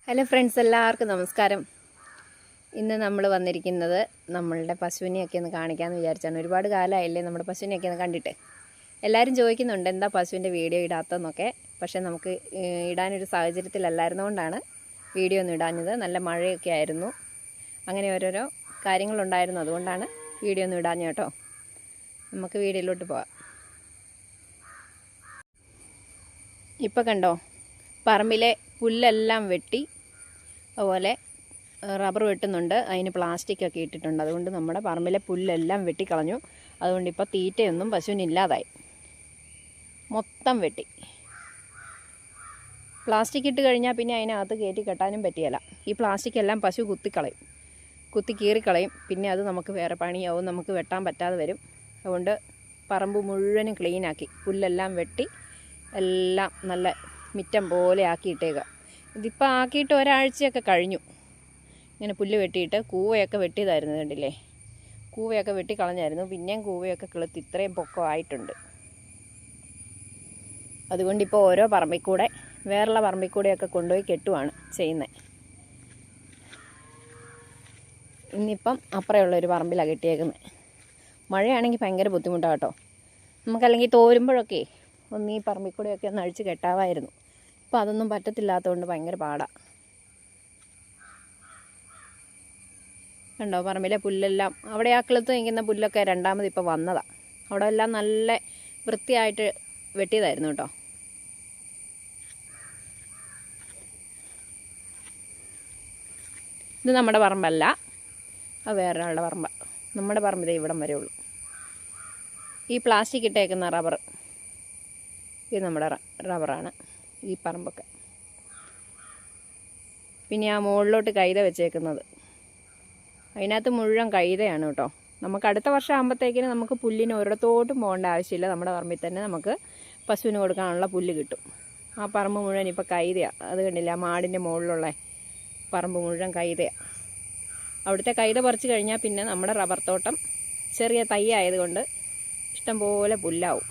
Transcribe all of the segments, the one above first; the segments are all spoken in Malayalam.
ഹലോ ഫ്രണ്ട്സ്, എല്ലാവർക്കും നമസ്കാരം. ഇന്ന് നമ്മൾ വന്നിരിക്കുന്നത് നമ്മളുടെ പശുവിനെയൊക്കെ ഒന്ന് കാണിക്കാമെന്ന് വിചാരിച്ചാണ്. ഒരുപാട് കാലമായില്ലേ നമ്മുടെ പശുവിനെയൊക്കെ ഒന്ന് കണ്ടിട്ട്. എല്ലാവരും ചോദിക്കുന്നുണ്ട് എന്താ പശുവിൻ്റെ വീഡിയോ ഇടാത്തതെന്നൊക്കെ. പക്ഷേ നമുക്ക് ഇടാനൊരു സാഹചര്യത്തിലല്ലായിരുന്നുകൊണ്ടാണ് വീഡിയോ ഒന്നും ഇടാഞ്ഞത്. നല്ല മഴയൊക്കെ ആയിരുന്നു, അങ്ങനെ ഓരോരോ കാര്യങ്ങളുണ്ടായിരുന്നു. അതുകൊണ്ടാണ് വീഡിയോ ഒന്നും ഇടാഞ്ഞ കേട്ടോ. നമുക്ക് വീഡിയോയിലോട്ട് പോവാം. ഇപ്പോൾ കണ്ടോ, പറമ്പിലെ പുല്ലെല്ലാം വെട്ടി, അതുപോലെ റബ്ബർ വെട്ടുന്നുണ്ട്. അതിന് പ്ലാസ്റ്റിക്കൊക്കെ ഇട്ടിട്ടുണ്ട്. അതുകൊണ്ട് നമ്മുടെ പറമ്പിലെ പുല്ലെല്ലാം വെട്ടിക്കളഞ്ഞു. അതുകൊണ്ട് ഇപ്പോൾ തീറ്റയൊന്നും പശുവിനില്ലാതായി, മൊത്തം വെട്ടി. പ്ലാസ്റ്റിക് ഇട്ട് കഴിഞ്ഞാൽ പിന്നെ അതിനകത്ത് കയറ്റി കെട്ടാനും പറ്റിയല്ല. ഈ പ്ലാസ്റ്റിക് എല്ലാം പശു കുത്തി കീറിക്കളയും. പിന്നെ അത് നമുക്ക് വേറെ പണിയാവും, നമുക്ക് വെട്ടാൻ പറ്റാതെ വരും. അതുകൊണ്ട് പറമ്പ് മുഴുവനും ക്ലീനാക്കി, പുല്ലെല്ലാം വെട്ടി എല്ലാം നല്ല മിറ്റം പോലെ ആക്കിയിട്ടേക്കുക. ഇതിപ്പോൾ ആക്കിയിട്ട് ഒരാഴ്ചയൊക്കെ കഴിഞ്ഞു. ഇങ്ങനെ പുല്ല് വെട്ടിയിട്ട് കൂവയൊക്കെ വെട്ടിയതായിരുന്നു, കണ്ടില്ലേ? കൂവയൊക്കെ വെട്ടിക്കളഞ്ഞായിരുന്നു. പിന്നെയും കൂവയൊക്കെ കിളുത്ത് ഇത്രയും പൊക്കമായിട്ടുണ്ട്. അതുകൊണ്ടിപ്പോൾ ഓരോ പറമ്പിൽ കൂടെ, വേറുള്ള പറമ്പിൽ കൂടെയൊക്കെ കൊണ്ടുപോയി കെട്ടുവാണ് ചെയ്യുന്നത്. ഇന്നിപ്പം അപ്പുറമുള്ളൊരു പറമ്പിലാണ് കെട്ടിയേക്കുന്നത്. മഴയാണെങ്കിൽ ഭയങ്കര ബുദ്ധിമുട്ടാണ് കേട്ടോ. നമുക്കല്ലെങ്കിൽ തോരുമ്പോഴൊക്കെ ഒന്ന് ഈ പറമ്പിൽ കൂടെയൊക്കെ ഒന്ന് അഴിച്ച് കെട്ടാമായിരുന്നു. ഇപ്പോൾ അതൊന്നും പറ്റത്തില്ലാത്തതുകൊണ്ട് ഭയങ്കര പാടാണ്. കണ്ടോ, പറമ്പിലെ പുല്ലെല്ലാം അവിടെ ആ കിളുത്ത് നിൽക്കുന്ന പുല്ലൊക്കെ രണ്ടാമത് ഇപ്പോൾ വന്നതാണ്. അവിടെ എല്ലാം നല്ല വൃത്തിയായിട്ട് വെട്ടിയതായിരുന്നു കേട്ടോ. ഇത് നമ്മുടെ പറമ്പല്ല, അത് വേറൊരാളുടെ പറമ്പാണ്. നമ്മുടെ പറമ്പിതേ ഇവിടം വരെ ഉള്ളൂ. ഈ പ്ലാസ്റ്റിക് ഇട്ടേക്കുന്ന റബ്ബർ, ഇത് നമ്മുടെ റബ്ബറാണ് ഈ പറമ്പൊക്കെ. പിന്നെ ആ മുകളിലോട്ട് കൈത വെച്ചേക്കുന്നത്, അതിനകത്ത് മുഴുവൻ കൈതയാണ് കേട്ടോ. നമുക്ക് അടുത്ത വർഷം ആകുമ്പോഴത്തേക്കിന് നമുക്ക് പുല്ലിന് ഒരിടത്തോട്ടും പോകേണ്ട ആവശ്യമില്ല. നമ്മുടെ പറമ്പിൽ തന്നെ നമുക്ക് പശുവിന് കൊടുക്കാനുള്ള പുല്ല് കിട്ടും. ആ പറമ്പ് മുഴുവൻ ഇപ്പോൾ കൈതയാണ്. അത് കണ്ടില്ല, ആ മാടിൻ്റെ മുകളിലുള്ള പറമ്പ് മുഴുവൻ കൈതയാണ്. അവിടുത്തെ കൈത പറിച്ച് കഴിഞ്ഞാൽ പിന്നെ നമ്മുടെ റബ്ബർ തോട്ടം ചെറിയ തൈ ആയതുകൊണ്ട് ഇഷ്ടംപോലെ പുല്ലാവും.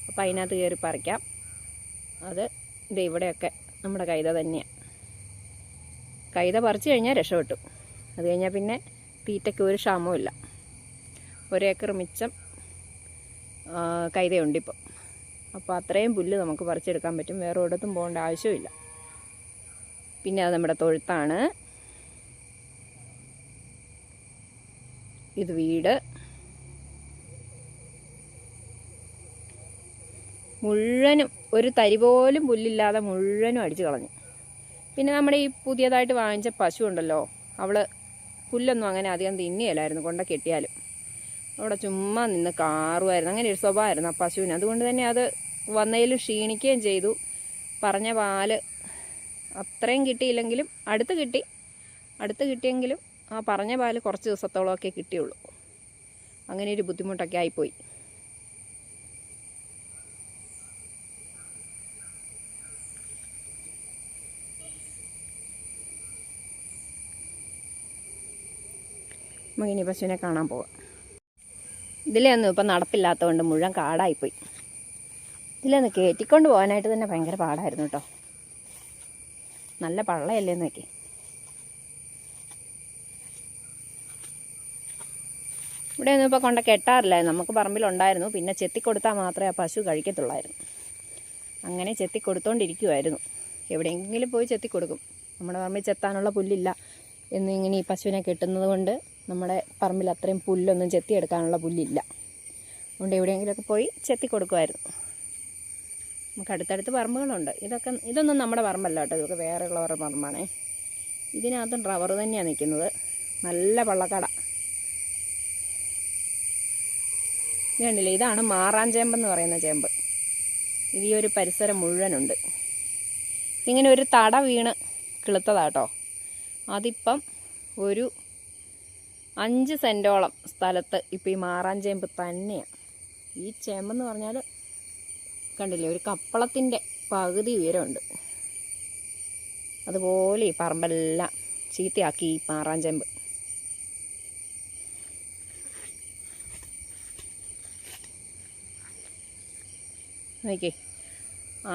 അപ്പോൾ അതിനകത്ത് കയറി പറിക്കാം. അത് ഇത് ഇവിടെയൊക്കെ നമ്മുടെ കൈത തന്നെയാണ്. കൈത പറിച്ച് കഴിഞ്ഞാൽ രക്ഷപ്പെട്ടു. അത് കഴിഞ്ഞാൽ പിന്നെ തീറ്റയ്ക്ക് ഒരു ക്ഷാമവുമില്ല. 1 ഏക്കർ മിച്ചം കൈതയുണ്ടിപ്പം. അപ്പോൾ അത്രയും പുല്ല് നമുക്ക് പറിച്ചെടുക്കാൻ പറ്റും. വേറെ ഒരിടത്തും പോകേണ്ട ആവശ്യമില്ല. പിന്നെ അത് നമ്മുടെ തൊഴുത്താണ്. ഇത് വീട്. മുഴുവനും ഒരു തരി പോലും പുല്ലില്ലാതെ മുഴുവനും അടിച്ചു കളഞ്ഞു. പിന്നെ നമ്മുടെ ഈ പുതിയതായിട്ട് വാങ്ങിച്ച പശു ഉണ്ടല്ലോ, അവൾ പുല്ലൊന്നും അങ്ങനെ അധികം തിന്നിയല്ലായിരുന്നു. കൊണ്ട കെട്ടിയാലും അവിടെ ചുമ്മാ നിന്ന് കാറുമായിരുന്നു. അങ്ങനെ ഒരു സ്വഭാവമായിരുന്നു ആ പശുവിന്. അതുകൊണ്ട് തന്നെ അത് വന്നതിലും ക്ഷീണിക്കുകയും ചെയ്തു. പറഞ്ഞ പാല് അത്രയും കിട്ടിയില്ലെങ്കിലും അടുത്ത് കിട്ടിയെങ്കിലും ആ പറഞ്ഞ പാല് കുറച്ച് ദിവസത്തോളമൊക്കെ കിട്ടിയുള്ളൂ. അങ്ങനെ ഒരു ബുദ്ധിമുട്ടൊക്കെ ആയിപ്പോയി. നമുക്കിനി പശുവിനെ കാണാൻ പോവാം. ഇതിലൊന്നും ഇപ്പം നടപ്പില്ലാത്തതുകൊണ്ട് മുഴുവൻ കാടായിപ്പോയി. ഇതിലൊന്ന് കയറ്റിക്കൊണ്ട് പോകാനായിട്ട് തന്നെ ഭയങ്കര പാടായിരുന്നു കേട്ടോ. നല്ല പള്ളയല്ലേ എന്നൊക്കെ. ഇവിടെയൊന്നും ഇപ്പോൾ കൊണ്ട് കെട്ടാറില്ലായിരുന്നു. നമുക്ക് പറമ്പിലുണ്ടായിരുന്നു. പിന്നെ ചെത്തിക്കൊടുത്താൽ മാത്രമേ ആ പശു കഴിക്കത്തുള്ളായിരുന്നു. അങ്ങനെ ചെത്തിക്കൊടുത്തോണ്ടിരിക്കുമായിരുന്നു. എവിടെയെങ്കിലും പോയി ചെത്തിക്കൊടുക്കും. നമ്മുടെ പറമ്പിൽ ചെത്താനുള്ള പുല്ലില്ല എന്നിങ്ങനെ ഈ പശുവിനെ കെട്ടുന്നത് കൊണ്ട് നമ്മുടെ പറമ്പിൽ അത്രയും പുല്ലൊന്നും ചെത്തിയെടുക്കാനുള്ള പുല്ലില്ല. അതുകൊണ്ട് എവിടെയെങ്കിലുമൊക്കെ പോയി ചെത്തി കൊടുക്കുമായിരുന്നു. നമുക്ക് അടുത്തടുത്ത് പറമ്പുകളുണ്ട്. ഇതൊന്നും നമ്മുടെ പറമ്പല്ല കേട്ടോ. ഇതൊക്കെ വേറെയുള്ളവരുടെ പറമ്പാണേ. ഇതിനകത്തും റബ്ബർ തന്നെയാണ് നിൽക്കുന്നത്. നല്ല പള്ളക്കട. ഇത് കണ്ടില്ലേ, ഇതാണ് മാറാഞ്ചേമ്പെന്ന് പറയുന്ന ചേമ്പ്. ഇത് ഈ ഒരു പരിസരം മുഴുവനുണ്ട്. ഇങ്ങനെ ഒരു തട വീണ് കിളുത്തതാട്ടോ. അതിപ്പം ഒരു 5 സെൻറ്റോളം സ്ഥലത്ത് ഇപ്പോൾ ഈ മാറാഞ്ചേമ്പ് തന്നെയാണ്. ഈ ചേമ്പെന്ന് പറഞ്ഞാൽ കണ്ടില്ലേ, ഒരു കപ്പളത്തിൻ്റെ പകുതി ഉയരമുണ്ട്. അതുപോലെ ഈ പറമ്പെല്ലാം ചീത്തയാക്കി ഈ മാറാഞ്ചേമ്പ്. നോക്കിയേ,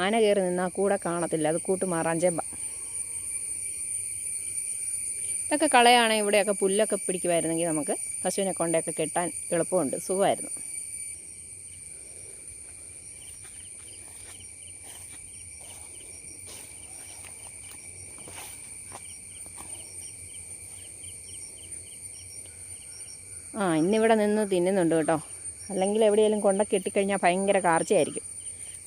ആന കയറി നിന്നാൽ കൂടെ കാണത്തില്ല. അത് കൂട്ട് മാറാഞ്ചേമ്പ. ഇതൊക്കെ കളയാണെങ്കിൽ ഇവിടെയൊക്കെ പുല്ലൊക്കെ പിടിക്കുമായിരുന്നെങ്കിൽ നമുക്ക് പശുവിനെ കൊണ്ടൊക്കെ കെട്ടാൻ എളുപ്പമുണ്ട്, സുഖമായിരുന്നു. ഇന്നിവിടെ നിന്ന് തിന്നുന്നുണ്ട് കേട്ടോ. അല്ലെങ്കിൽ എവിടെയെങ്കിലും കൊണ്ട കെട്ടിക്കഴിഞ്ഞാൽ ഭയങ്കര കാർച്ചയായിരിക്കും.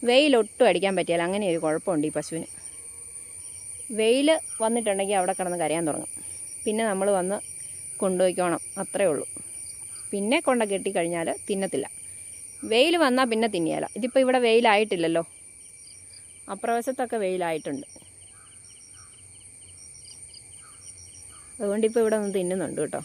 വെയിലൊട്ടും അടിക്കാൻ പറ്റിയാൽ അങ്ങനെ ഒരു കുഴപ്പമുണ്ട് ഈ പശുവിന്. വെയിൽ വന്നിട്ടുണ്ടെങ്കിൽ അവിടെ കിടന്ന് കരയാൻ തുടങ്ങും. പിന്നെ നമ്മൾ വന്ന് കൊണ്ടുപോയിക്കോണം, അത്രേ ഉള്ളൂ. പിന്നെ കൊണ്ട കെട്ടിക്കഴിഞ്ഞാൽ തിന്നത്തില്ല. വെയിൽ വന്നാൽ പിന്നെ തിന്നിയാല. ഇതിപ്പോൾ ഇവിടെ വെയിലായിട്ടില്ലല്ലോ, അപ്രവശത്തൊക്കെ വെയിലായിട്ടുണ്ട്. അതുകൊണ്ടിപ്പോൾ ഇവിടെ നിന്ന് തിന്നുന്നുണ്ട് കേട്ടോ.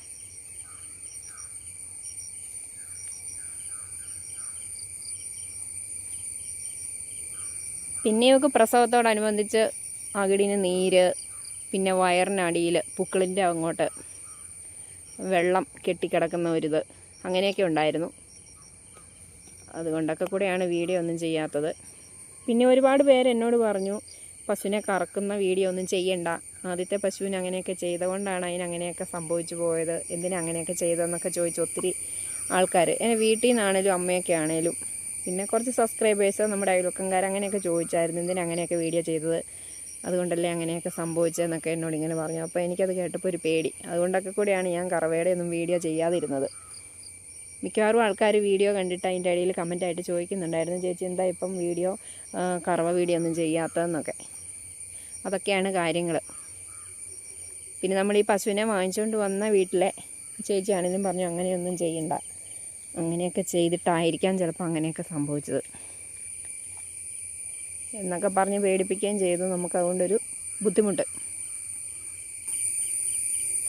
പിന്നെ ഇവർക്ക് പ്രസവത്തോടനുബന്ധിച്ച് അകിടിന് നീര്, പിന്നെ വയറിനടിയിൽ പുക്കിളിൻ്റെ അങ്ങോട്ട് വെള്ളം കെട്ടിക്കിടക്കുന്ന ഒരിത്, അങ്ങനെയൊക്കെ ഉണ്ടായിരുന്നു. അതുകൊണ്ടൊക്കെ കൂടെയാണ് വീഡിയോ ഒന്നും ചെയ്യാത്തത്. പിന്നെ ഒരുപാട് പേര് എന്നോട് പറഞ്ഞു പശുവിനെ കറക്കുന്ന വീഡിയോ ഒന്നും ചെയ്യണ്ട, ആദ്യത്തെ പശുവിന് അങ്ങനെയൊക്കെ ചെയ്തുകൊണ്ടാണ് അതിനങ്ങനെയൊക്കെ സംഭവിച്ചു പോയത്, എന്തിനാ അങ്ങനെയൊക്കെ ചെയ്തതെന്നൊക്കെ ചോദിച്ചു ഒത്തിരി ആൾക്കാർ. എന്നെ വീട്ടിൽ നിന്നാണേലും അമ്മയൊക്കെ ആണേലും പിന്നെ കുറച്ച് സബ്സ്ക്രൈബേഴ്സ്, നമ്മുടെ അയൽവക്കംകാർ അങ്ങനെയൊക്കെ ചോദിച്ചായിരുന്നു എന്തിനാ അങ്ങനെയൊക്കെ വീഡിയോ ചെയ്തത്, അതുകൊണ്ടല്ലേ അങ്ങനെയൊക്കെ സംഭവിച്ചതെന്നൊക്കെ എന്നോട് ഇങ്ങനെ പറഞ്ഞു. അപ്പോൾ എനിക്കത് കേട്ടപ്പോൾ ഒരു പേടി. അതുകൊണ്ടൊക്കെ കൂടിയാണ് ഞാൻ കറവയുടെ ഒന്നും വീഡിയോ ചെയ്യാതിരുന്നത്. മിക്കവാറും ആൾക്കാർ വീഡിയോ കണ്ടിട്ട് അതിൻ്റെ ഇടയിൽ കമൻറ്റായിട്ട് ചോദിക്കുന്നുണ്ടായിരുന്നു, ചേച്ചി എന്താ ഇപ്പം വീഡിയോ കറവ വീഡിയോ ഒന്നും ചെയ്യാത്തതെന്നൊക്കെ. അതൊക്കെയാണ് കാര്യങ്ങൾ. പിന്നെ നമ്മൾ ഈ പശുവിനെ വാങ്ങിച്ചുകൊണ്ട് വന്ന വീട്ടിലെ ചേച്ചിയാണെങ്കിലും പറഞ്ഞു അങ്ങനെയൊന്നും ചെയ്യണ്ട, അങ്ങനെയൊക്കെ ചെയ്തിട്ടായിരിക്കാം ചിലപ്പോൾ അങ്ങനെയൊക്കെ സംഭവിച്ചത് എന്നൊക്കെ പറഞ്ഞ് പേടിപ്പിക്കുകയും ചെയ്തു. നമുക്കതുകൊണ്ടൊരു ബുദ്ധിമുട്ട്.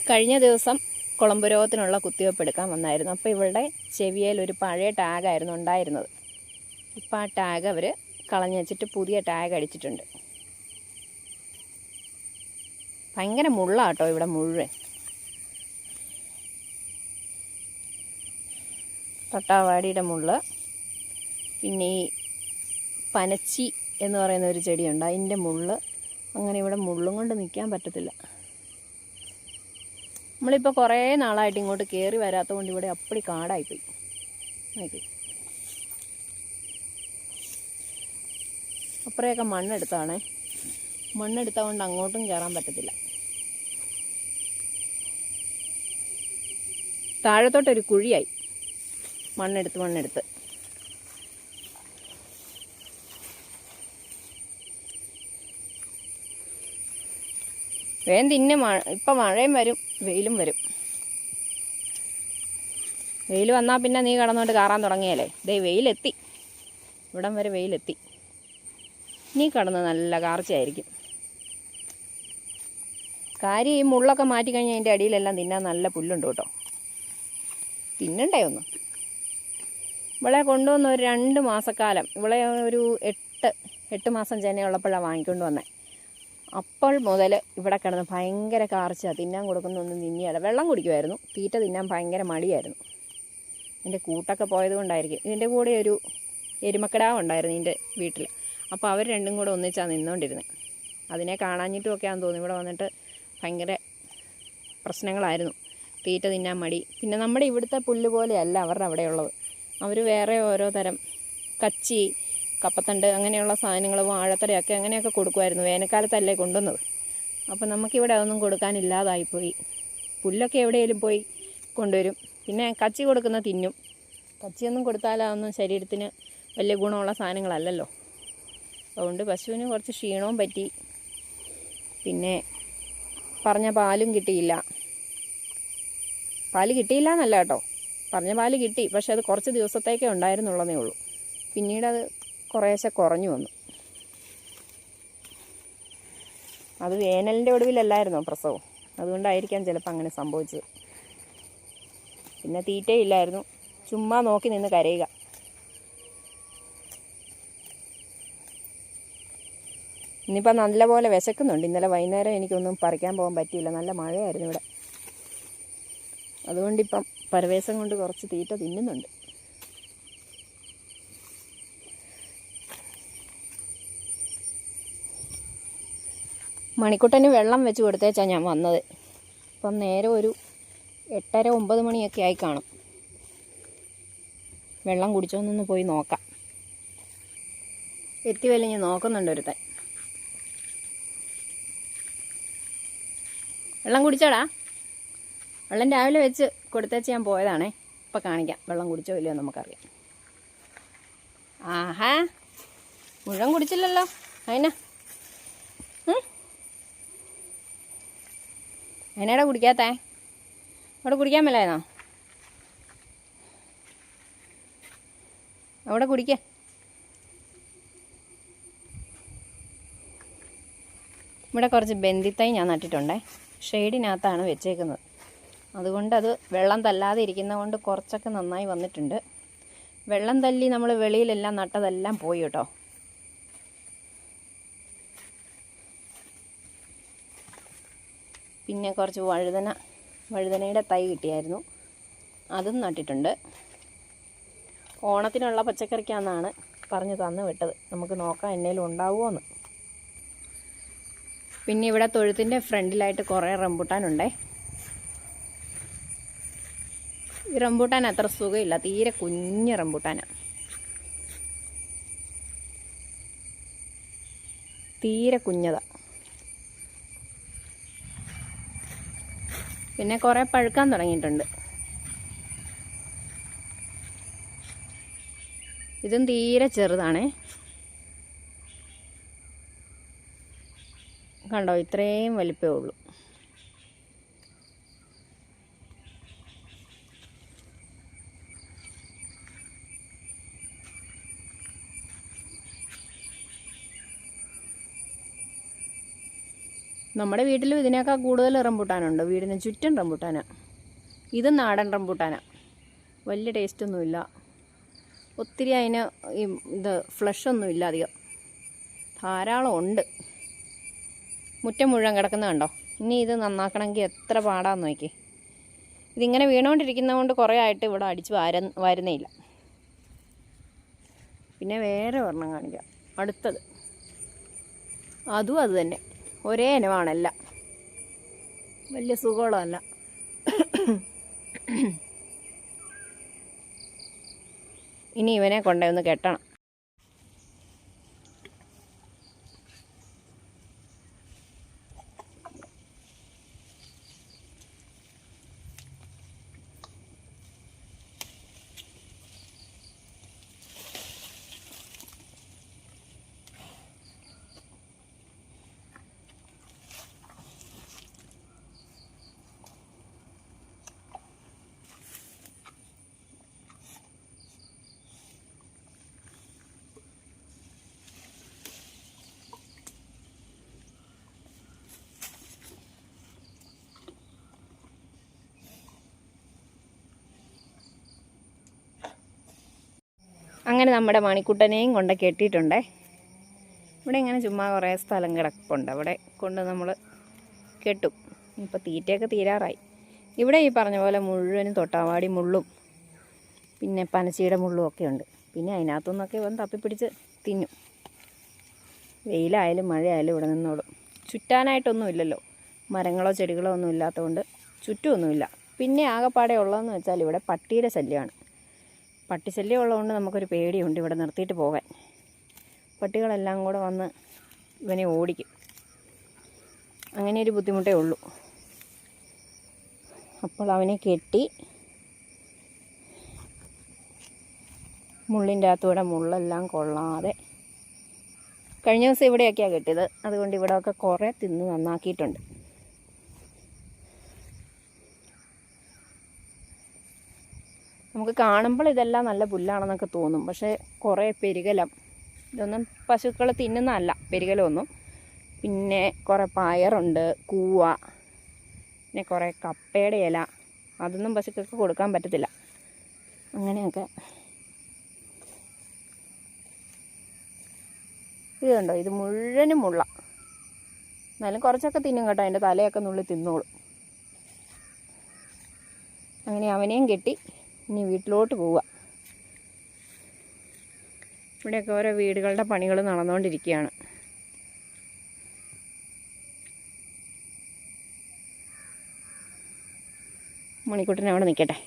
കഴിഞ്ഞ ദിവസം കുളമ്പ് രോഗത്തിനുള്ള കുത്തിവെപ്പ് എടുക്കാൻ വന്നായിരുന്നു. അപ്പോൾ ഇവളുടെ ചെവിയിൽ ഒരു പഴയ ടാഗായിരുന്നു ഉണ്ടായിരുന്നത്. ഇപ്പോൾ ആ ടാഗ് അവർ കളഞ്ഞു വെച്ചിട്ട് പുതിയ ടാഗ് അടിച്ചിട്ടുണ്ട്. ഭയങ്കര മുള്ളാട്ടോ ഇവിടെ മുഴുവൻ. തട്ടാവാടിയുടെ മുള്ള്, പിന്നെ ഈ പനച്ചി എന്ന് പറയുന്ന ഒരു ചെടിയുണ്ട്, അതിൻ്റെ മുള്ള്. അങ്ങനെ ഇവിടെ മുള്ളും കൊണ്ട് നിൽക്കാൻ പറ്റത്തില്ല. നമ്മളിപ്പോൾ കുറേ നാളായിട്ട് ഇങ്ങോട്ട് കയറി വരാത്തത് കൊണ്ട് ഇവിടെ അപ്പടി കാടായിപ്പോയി. നോക്കി, അപ്പുറയൊക്കെ മണ്ണെടുത്താണേ. മണ്ണെടുത്തത് കൊണ്ട് അങ്ങോട്ടും കയറാൻ പറ്റത്തില്ല. താഴത്തോട്ടൊരു കുഴിയായി, മണ്ണെടുത്ത് വേഗം തിന്നെ. ഇപ്പം മഴയും വരും വെയിലും വരും. വെയിൽ വന്നാൽ പിന്നെ നീ കടന്നുകൊണ്ട് കയറാൻ തുടങ്ങിയല്ലേ. ദേ വെയിലെത്തി, ഇവിടം വരെ വെയിലെത്തി. നീ കടന്ന് നല്ല കാർച്ചയായിരിക്കും. കാര്യം ഈ മുള്ളൊക്കെ മാറ്റിക്കഴിഞ്ഞാൽ അതിൻ്റെ അടിയിലെല്ലാം തിന്നാൻ നല്ല പുല്ലുണ്ട് കേട്ടോ. തിന്നണ്ടേ ഒന്ന്. ഇവളെ കൊണ്ടുവന്ന ഒരു 2 മാസക്കാലം, ഇവളെ ഒരു 8 മാസം ചെനയുള്ളപ്പോഴാണ് വാങ്ങിക്കൊണ്ട് വന്നത്. അപ്പോൾ മുതൽ ഇവിടെ കിടന്ന് ഭയങ്കര കാർച്ച, തിന്നാൻ കൊടുക്കുന്നൊന്നും തിന്നിയല്ല. വെള്ളം കുടിക്കുമായിരുന്നു, തീറ്റ തിന്നാൻ ഭയങ്കര മടിയായിരുന്നു. എൻ്റെ കൂട്ടൊക്കെ പോയത് കൊണ്ടായിരിക്കും. ഇതിൻ്റെ കൂടെ ഒരു എരുമക്കിടാവ് ഉണ്ടായിരുന്നു ഇതിൻ്റെ വീട്ടിൽ. അപ്പോൾ അവർ രണ്ടും കൂടെ ഒന്നിച്ചാണ് നിന്നുകൊണ്ടിരുന്നത്. അതിനെ കാണാഞ്ഞിട്ടുമൊക്കെ ആണെന്ന് തോന്നി ഇവിടെ വന്നിട്ട് ഭയങ്കര പ്രശ്നങ്ങളായിരുന്നു. തീറ്റ തിന്നാൻ മടി. പിന്നെ നമ്മുടെ ഇവിടുത്തെ പുല്ല് പോലെയല്ല അവരുടെ അവിടെയുള്ളത്. അവർ വേറെ ഓരോ തരം കച്ചി, കപ്പത്തണ്ട് അങ്ങനെയുള്ള സാധനങ്ങൾ, വാഴത്തടയൊക്കെ അങ്ങനെയൊക്കെ കൊടുക്കുമായിരുന്നു. വേനൽക്കാലത്തല്ലേ കൊണ്ടുവന്നത്. അപ്പോൾ നമുക്കിവിടെ അതൊന്നും കൊടുക്കാനില്ലാതായിപ്പോയി. പുല്ലൊക്കെ എവിടെയെങ്കിലും പോയി കൊണ്ടുവരും. പിന്നെ കച്ചി കൊടുക്കുന്ന തിന്നും. കച്ചിയൊന്നും കൊടുത്താൽ അതൊന്നും ശരീരത്തിന് വലിയ ഗുണമുള്ള സാധനങ്ങളല്ലല്ലോ. അതുകൊണ്ട് പശുവിന് കുറച്ച് ക്ഷീണവും പറ്റി. പിന്നെ പറഞ്ഞ പാലും കിട്ടിയില്ല. പാല് കിട്ടിയില്ല എന്നല്ല കേട്ടോ, പറഞ്ഞ പാല് കിട്ടി. പക്ഷെ അത് കുറച്ച് ദിവസത്തേക്കേ ഉണ്ടായിരുന്നുള്ളതേ ഉള്ളൂ. പിന്നീടത് കുറേശ്ശെ കുറഞ്ഞു വന്നു. അത് വേനലിൻ്റെ ഒടുവിലല്ലായിരുന്നോ പ്രസവം, അതുകൊണ്ടായിരിക്കാം ചിലപ്പോൾ അങ്ങനെ സംഭവിച്ചത്. പിന്നെ തീറ്റയില്ലായിരുന്നു, ചുമ്മാ നോക്കി നിന്ന് കരയുക. ഇന്നിപ്പോൾ നല്ലപോലെ വിശക്കുന്നുണ്ട്. ഇന്നലെ വൈകുന്നേരം എനിക്കൊന്നും പറിക്കാൻ പോകാൻ പറ്റിയില്ല, നല്ല മഴയായിരുന്നു ഇവിടെ. അതുകൊണ്ടിപ്പം പരവേശം കൊണ്ട് കുറച്ച് തീറ്റ തിന്നുന്നുണ്ട്. മണിക്കുട്ടന് വെള്ളം വെച്ച് കൊടുത്തേച്ചാണ് ഞാൻ വന്നത്. ഇപ്പം നേരം ഒരു 8:30-9 മണിയൊക്കെ ആയി കാണും. വെള്ളം കുടിച്ചോന്നൊന്ന് പോയി നോക്കാം. എത്തി വലിഞ്ഞ് നോക്കുന്നുണ്ട് ഒരുത്തൻ. വെള്ളം കുടിച്ചോടാ? വെള്ളം രാവിലെ വെച്ച് കൊടുത്തേച്ച് ഞാൻ പോയതാണേ. ഇപ്പം കാണിക്കാം വെള്ളം കുടിച്ചോ ഇല്ലയോ നമുക്കറിയാം. ആഹാ, മുഴുവൻ കുടിച്ചില്ലല്ലോ. അതിനാടാ കുടിക്കാത്തേ? അവിടെ കുടിക്കാൻ മേലായിരുന്നോ? അവിടെ കുടിക്ക. ഇവിടെ കുറച്ച് ബന്ധിത്തൈ ഞാൻ നട്ടിട്ടുണ്ടേ. ഷെയ്ഡിനകത്താണ് വെച്ചേക്കുന്നത്. അതുകൊണ്ട് അത് വെള്ളം തല്ലാതെ ഇരിക്കുന്നത് കൊണ്ട് കുറച്ചൊക്കെ നന്നായി വന്നിട്ടുണ്ട്. വെള്ളം തല്ലി നമ്മൾ വെളിയിലെല്ലാം നട്ടതെല്ലാം പോയി കേട്ടോ. പിന്നെ കുറച്ച് വഴുതനയുടെ തൈ കിട്ടിയായിരുന്നു, അതും നട്ടിട്ടുണ്ട്. ഓണത്തിനുള്ള പച്ചക്കറിക്കാന്നാണ് പറഞ്ഞ് തന്നു വിട്ടത്. നമുക്ക് നോക്കാം എന്നേലും ഉണ്ടാവുമോയെന്ന്. പിന്നെ ഇവിടെ തൊഴുത്തിൻ്റെ ഫ്രണ്ടിലായിട്ട് കുറേ റംബൂട്ടാനുണ്ടേ. ഈ റംബൂട്ടാൻ അത്ര സുഖമില്ല, തീരെ കുഞ്ഞ് റംബൂട്ടാനാണ്. തീരെ കുഞ്ഞതാ. പിന്നെ കുറേ പഴുക്കാൻ തുടങ്ങിയിട്ടുണ്ട്. ഇതും തീരെ ചെറുതാണേ. കണ്ടോ, ഇത്രയും വലിപ്പമേ ഉള്ളൂ. നമ്മുടെ വീട്ടിലും ഇതിനേക്കാൾ കൂടുതൽ റംബൂട്ടാനുണ്ട്. വീടിന് ചുറ്റും റംബൂട്ടാനാണ്. ഇത് നാടൻ റംബൂട്ടാനാണ്. വലിയ ടേസ്റ്റൊന്നുമില്ല. ഒത്തിരി അതിന് ഫ്ലഷൊന്നുമില്ല അധികം. ധാരാളം ഉണ്ട്. മുറ്റം മുഴുവൻ കിടക്കുന്നത് കണ്ടോ. ഇനി ഇത് നന്നാക്കണമെങ്കിൽ എത്ര പാടാന്ന് നോക്കി. ഇതിങ്ങനെ വീണുകൊണ്ടിരിക്കുന്നത് കൊണ്ട് കുറേ ആയിട്ട് ഇവിടെ അടിച്ച് വരുന്നേയില്ല. പിന്നെ വേറെ ഒരെണ്ണം കാണിക്കാം. അടുത്തത് അതും അത് തന്നെ, ഒരേ ഇനമാണല്ല. വലിയ സുഖമുള്ളതല്ല. ഇനി ഇവനെ കൊണ്ടുപോയി കെട്ടണം. അങ്ങനെ നമ്മുടെ മണിക്കുട്ടനെയും കൊണ്ട് കെട്ടിയിട്ടുണ്ടേ. ഇവിടെ ഇങ്ങനെ ചുമ്മാ കുറേ സ്ഥലം കിടപ്പുണ്ട്. അവിടെ കൊണ്ട് നമ്മൾ കെട്ടും. ഇപ്പോൾ തീറ്റയൊക്കെ തീരാറായി. ഇവിടെ ഈ പറഞ്ഞ പോലെ മുഴുവനും തൊട്ടാവാടി മുള്ളും പിന്നെ പനച്ചീയുടെ മുള്ളും ഒക്കെ ഉണ്ട്. പിന്നെ അതിനകത്തുനിന്നൊക്കെ ഇവൻ തപ്പിപ്പിടിച്ച് തിന്നും. വെയിലായാലും മഴയായാലും ഇവിടെ നിന്നോളും. ചുറ്റാനായിട്ടൊന്നും ഇല്ലല്ലോ, മരങ്ങളോ ചെടികളോ ഒന്നും ഇല്ലാത്തതുകൊണ്ട് ചുറ്റുമൊന്നുമില്ല. പിന്നെ ആകെപ്പാടെ ഉള്ളതെന്ന് വെച്ചാൽ ഇവിടെ പട്ടിയുടെ ശല്യമാണ്. പട്ടിശല്യം ഉള്ളതുകൊണ്ട് നമുക്കൊരു പേടിയുണ്ട് ഇവിടെ നിർത്തിയിട്ട് പോകാൻ. പട്ടികളെല്ലാം കൂടെ വന്ന് ഇവനെ ഓടിക്കും. അങ്ങനെ ഒരു ബുദ്ധിമുട്ടേ ഉള്ളൂ. അപ്പോൾ അവനെ കെട്ടി മുള്ളിൻ്റെ അകത്തൂടെ മുള്ളെല്ലാം കൊള്ളാതെ. കഴിഞ്ഞ ദിവസം ഇവിടെയൊക്കെയാണ് കെട്ടിയത്. അതുകൊണ്ട് ഇവിടെയൊക്കെ കുറേ തിന്ന് നന്നാക്കിയിട്ടുണ്ട്. നമുക്ക് കാണുമ്പോൾ ഇതെല്ലാം നല്ല പുല്ലാണെന്നൊക്കെ തോന്നും. പക്ഷേ കുറേ പെരുകലം, ഇതൊന്നും പശുക്കൾ തിന്നുന്നതല്ല പെരുകലമൊന്നും. പിന്നെ കുറേ പയറുണ്ട്, കൂവ, പിന്നെ കുറേ കപ്പയുടെ ഇല. അതൊന്നും പശുക്കൾക്ക് കൊടുക്കാൻ പറ്റത്തില്ല. അങ്ങനെയൊക്കെ. ഇത് കണ്ടോ, ഇത് മുഴുവനും മുള്ള. എന്നാലും കുറച്ചൊക്കെ തിന്നും കേട്ടോ. അതിൻ്റെ തലയൊക്കെ നുള്ളി തിന്നോളും. അങ്ങനെ അവനെയും കെട്ടി ഇനി വീട്ടിലോട്ട് പോവുക. ഇവിടെയൊക്കെ ഓരോ വീടുകളുടെ പണികൾ നടന്നുകൊണ്ടിരിക്കുകയാണ്. മണിക്കൂട്ടിനെ അവിടെ നിൽക്കട്ടെ.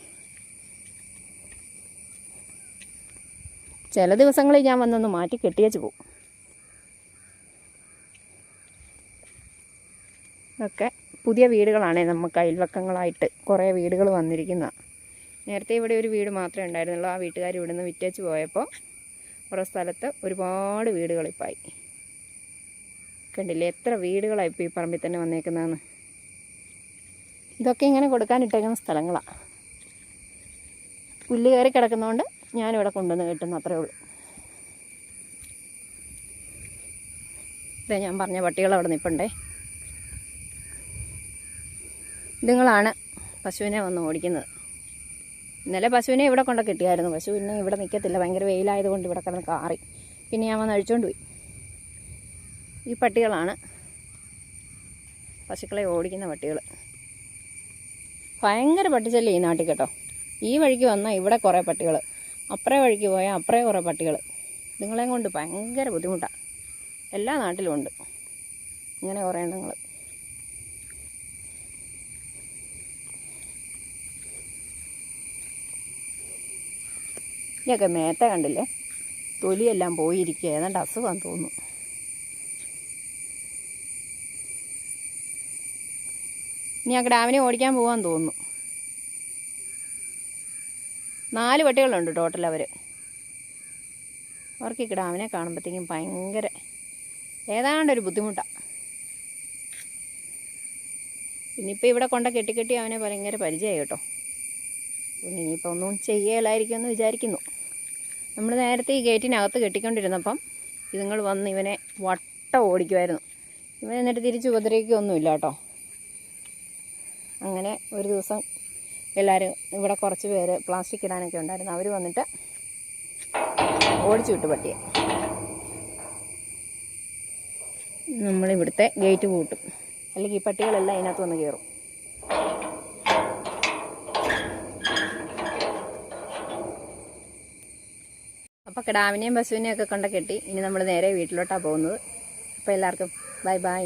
ചില ദിവസങ്ങളിൽ ഞാൻ വന്നൊന്ന് മാറ്റി കെട്ടിയേച്ച് പോകും. ഇതൊക്കെ പുതിയ വീടുകളാണ്. നമുക്ക് അയൽവക്കങ്ങളായിട്ട് കുറേ വീടുകൾ വന്നിരിക്കുന്നതാണ്. നേരത്തെ ഇവിടെ ഒരു വീട് മാത്രമേ ഉണ്ടായിരുന്നുള്ളൂ. ആ വീട്ടുകാർ ഇവിടെ നിന്ന് വിറ്റേച്ച് പോയപ്പോൾ ഓരോ സ്ഥലത്ത് ഒരുപാട് വീടുകളിപ്പായി. കണ്ടില്ലേ എത്ര വീടുകളാണ് ഇപ്പോൾ ഈ പറമ്പിൽ തന്നെ വന്നേക്കുന്നതെന്ന്. ഇതൊക്കെ ഇങ്ങനെ കൊടുക്കാനിട്ടേക്കുന്ന സ്ഥലങ്ങളാണ്. പുല്ല് കയറി കിടക്കുന്നതുകൊണ്ട് ഞാനിവിടെ കൊണ്ടുവന്ന് കെട്ടുന്നു, അത്രേ ഉള്ളൂ. ഇതേ ഞാൻ പറഞ്ഞ പട്ടികൾ അവിടെ നിൽപ്പുണ്ടേ. ഇതുങ്ങളാണ് പശുവിനെ വന്ന് ഓടിക്കുന്നത്. ഇന്നലെ പശുവിനെ ഇവിടെ കൊണ്ട് കിട്ടിയായിരുന്നു. പശു പിന്നെ ഇവിടെ നിൽക്കത്തില്ല, ഭയങ്കര വെയിലായതുകൊണ്ട് ഇവിടെ കിടന്ന് കാറി. പിന്നെ ഞാൻ വന്ന് അഴിച്ചുകൊണ്ട് പോയി. ഈ പട്ടികളാണ് പശുക്കളെ ഓടിക്കുന്ന പട്ടികൾ. ഭയങ്കര പട്ടിശല്യം ഈ നാട്ടിൽ കേട്ടോ. ഈ വഴിക്ക് വന്നാൽ ഇവിടെ കുറേ പട്ടികൾ, അപ്പുറേ വഴിക്ക് പോയാൽ അപ്പുറേ കുറേ പട്ടികൾ. ഇതുങ്ങളെയും കൊണ്ട് ഭയങ്കര ബുദ്ധിമുട്ടാണ്. എല്ലാ നാട്ടിലും ഉണ്ട് ഇങ്ങനെ കുറേ എണ്ണങ്ങൾ. ഇതൊക്കെ മേത്ത കണ്ടില്ലേ, തൊലിയെല്ലാം പോയിരിക്കുക. ഏതാണ്ട് അസുഖം തോന്നുന്നു. ഇനി ആ കിടാവിനെ ഓടിക്കാൻ പോകാൻ തോന്നുന്നു. 4 പട്ടികളുണ്ട് ടോട്ടൽ. അവർക്ക് ഈ കിടാവിനെ കാണുമ്പോഴത്തേക്കും ഭയങ്കര ഏതാണ്ടൊരു ബുദ്ധിമുട്ടാണ്. ഇനിയിപ്പോൾ ഇവിടെ കൊണ്ട കെട്ടി അവനെ ഭയങ്കര പരിചയമായി കേട്ടോ. പിന്നെ ഇനിയിപ്പോൾ ഒന്നും ചെയ്യലായിരിക്കും എന്ന് വിചാരിക്കുന്നു. നമ്മൾ നേരത്തെ ഈ ഗേറ്റിനകത്ത് കെട്ടിക്കൊണ്ടിരുന്നപ്പം ഇതുങ്ങൾ വന്ന് ഇവനെ വട്ടം ഓടിക്കുമായിരുന്നു. ഇവൻ എന്നിട്ട് തിരിച്ച് ഉപദ്രവിക്കുകയൊന്നുമില്ല കേട്ടോ. അങ്ങനെ ഒരു ദിവസം എല്ലാവരും ഇവിടെ കുറച്ച് പേര് പ്ലാസ്റ്റിക് ഇടാനൊക്കെ ഉണ്ടായിരുന്നു. അവർ വന്നിട്ട് ഓടിച്ചു വിട്ടു പട്ടിയെ. നമ്മളിവിടുത്തെ ഗേറ്റ് പൂട്ടും, അല്ലെങ്കിൽ ഈ പട്ടികളെല്ലാം ഇതിനകത്ത് വന്ന് കയറും. അപ്പോൾ കിടാവിനെയും പശുവിനെയും ഒക്കെ കൊണ്ട് കെട്ടി ഇനി നമ്മൾ നേരെ വീട്ടിലോട്ടാണ് പോകുന്നത്. അപ്പോൾ എല്ലാവർക്കും ബൈ ബൈ.